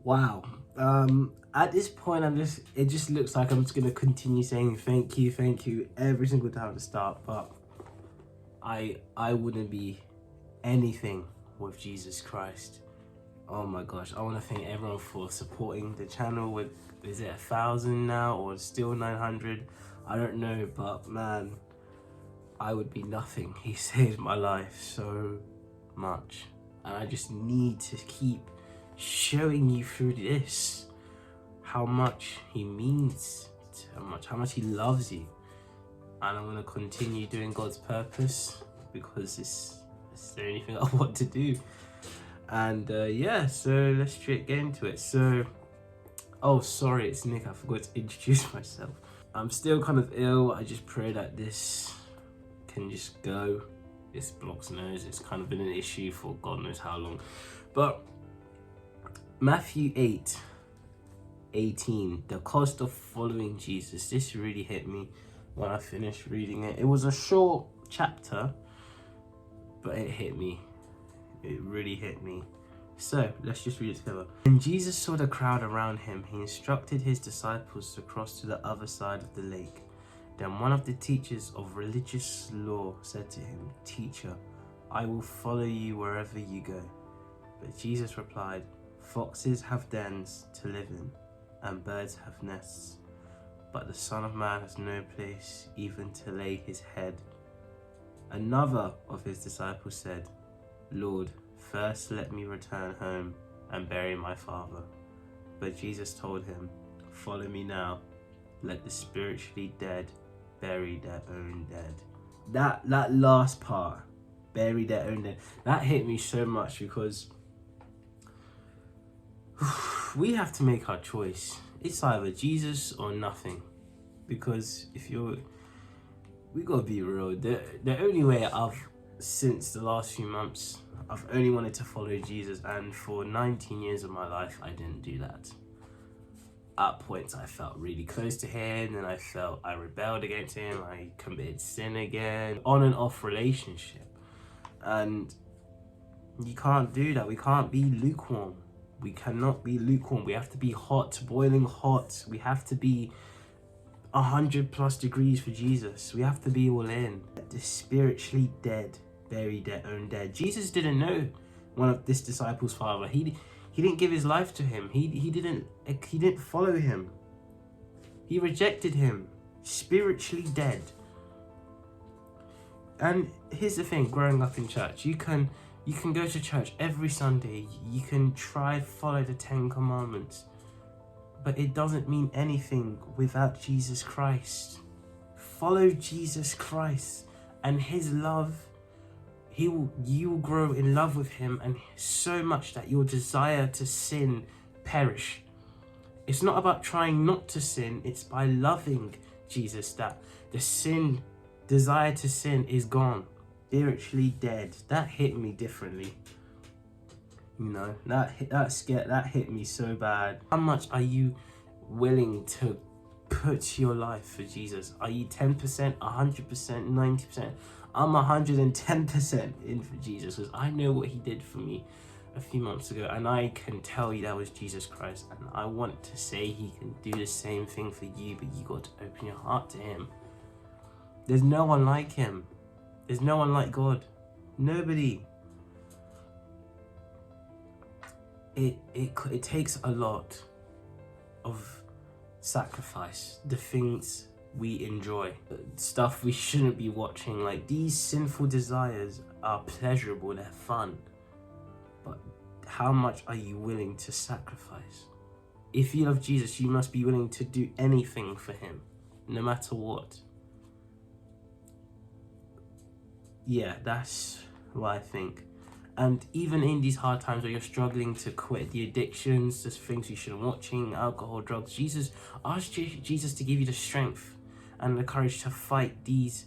Wow. At this point, it just looks like I'm just gonna continue saying thank you every single time to start, but I wouldn't be anything with Jesus Christ. Oh my gosh, I want to thank everyone for supporting the channel with, is it 1,000 now or still 900? I don't know, but man, I would be nothing. He saved my life so much, and I just need to keep showing you through this how much he means, how much he loves you. And I'm going to continue doing God's purpose because it's the only thing I want to do. And yeah, so let's get into it. So, oh sorry, it's Nick, I forgot to introduce myself. I'm still kind of ill. I just pray that this can just go. This block's nose, it's kind of been an issue for God knows how long. But Matthew 8:18, the cost of following Jesus. This really hit me when I finished reading it. It was a short chapter, but it hit me. It really hit me. So let's just read it together. When Jesus saw the crowd around him, he instructed his disciples to cross to the other side of the lake. Then one of the teachers of religious law said to him, "Teacher, I will follow you wherever you go." But Jesus replied, "Foxes have dens to live in, and birds have nests, but the Son of Man has no place even to lay his head." Another of his disciples said, "Lord, first let me return home and bury my father." But Jesus told him, "Follow me now. Let the spiritually dead bury their own dead." That last part, bury their own dead, that hit me so much because we have to make our choice. It's either Jesus or nothing. Because we gotta be real. The only way since the last few months, I've only wanted to follow Jesus, and for 19 years of my life, I didn't do that. At points, I felt really close to him, and I rebelled against him, I committed sin again. On and off relationship. And you can't do that. We can't be lukewarm. We cannot be lukewarm. We have to be hot, boiling hot. We have to be 100+ degrees for Jesus. We have to be all in. The spiritually dead bury their own dead. Jesus didn't know one of this disciples' father. He didn't give his life to him. He didn't follow him. He rejected him. Spiritually dead. And here's the thing, growing up in church, you can go to church every Sunday, you can try follow the 10 commandments, but it doesn't mean anything without Jesus Christ. Follow Jesus Christ and his love. You will grow in love with him, and so much that your desire to sin perish. It's not about trying not to sin, it's by loving Jesus that the desire to sin is gone. Spiritually dead. That hit me differently. You know, that hit me so bad. How much are you willing to put your life for Jesus? Are you 10%, 100%, 90%? I'm 110% in for Jesus, because I know what he did for me a few months ago, and I can tell you that was Jesus Christ, and I want to say he can do the same thing for you, but you got to open your heart to him. There's no one like him. There's no one like God. Nobody. It takes a lot of sacrifice. The things we enjoy, stuff we shouldn't be watching, like these sinful desires are pleasurable, they're fun, but how much are you willing to sacrifice? If you love Jesus, you must be willing to do anything for him, no matter what. Yeah, that's what I think. And even in these hard times where you're struggling to quit the addictions, the things you shouldn't be watching, alcohol, drugs, ask Jesus to give you the strength and the courage to fight these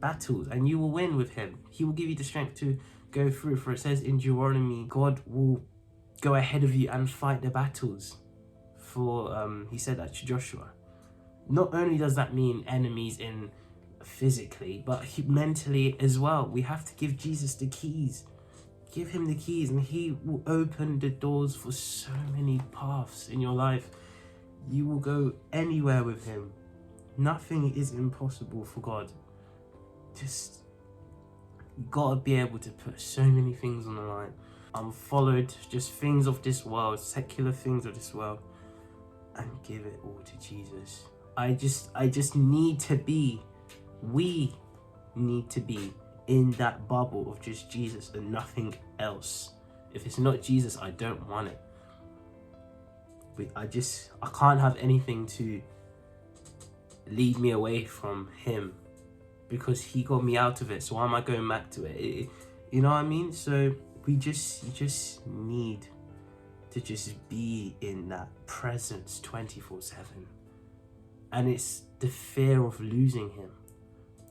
battles, and you will win with him. He will give you the strength to go through. For it says in Deuteronomy, God will go ahead of you and fight the battles. He said that to Joshua. Not only does that mean enemies in physically, but mentally as well. We have to give Jesus the keys. Give him the keys and he will open the doors for so many paths in your life. You will go anywhere with him. Nothing is impossible for God. Just, you gotta be able to put so many things on the line. Unfollowed, just things of this world, secular things of this world, and give it all to Jesus. I just need to be, we need to be in that bubble of just Jesus and nothing else. If it's not Jesus, I don't want it. But I can't have anything to lead me away from him, because he got me out of it. So why am I going back to it? You know what I mean? So you just need to just be in that presence 24/7. And it's the fear of losing him,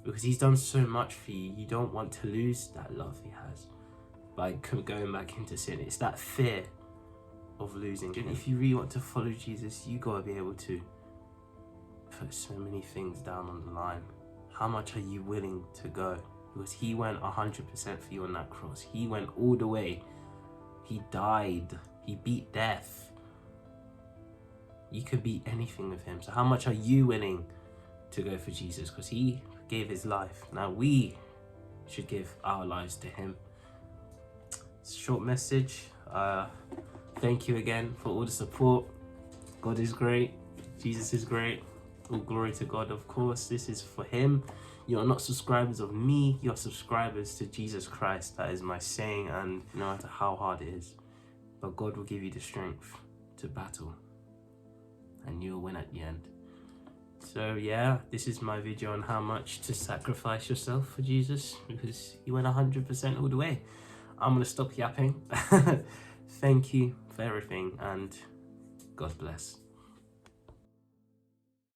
because he's done so much for you. You don't want to lose that love he has by going back into sin. It's that fear of losing him. If you really want to follow Jesus, you gotta be able to put so many things down on the line. How much are you willing to go? Because he went 100% for you on that cross. He went all the way. He died. He beat death. You could beat anything with him. So how much are you willing to go for Jesus? Because he gave his life. Now we should give our lives to him. Short message. Thank you again for all the support. God is great. Jesus is great. All glory to God, of course. This is for him. You are not subscribers of me. You are subscribers to Jesus Christ. That is my saying, and no matter how hard it is, but God will give you the strength to battle, and you'll win at the end. So yeah, this is my video on how much to sacrifice yourself for Jesus, because he went 100% all the way. I'm gonna stop yapping. Thank you for everything, and God bless.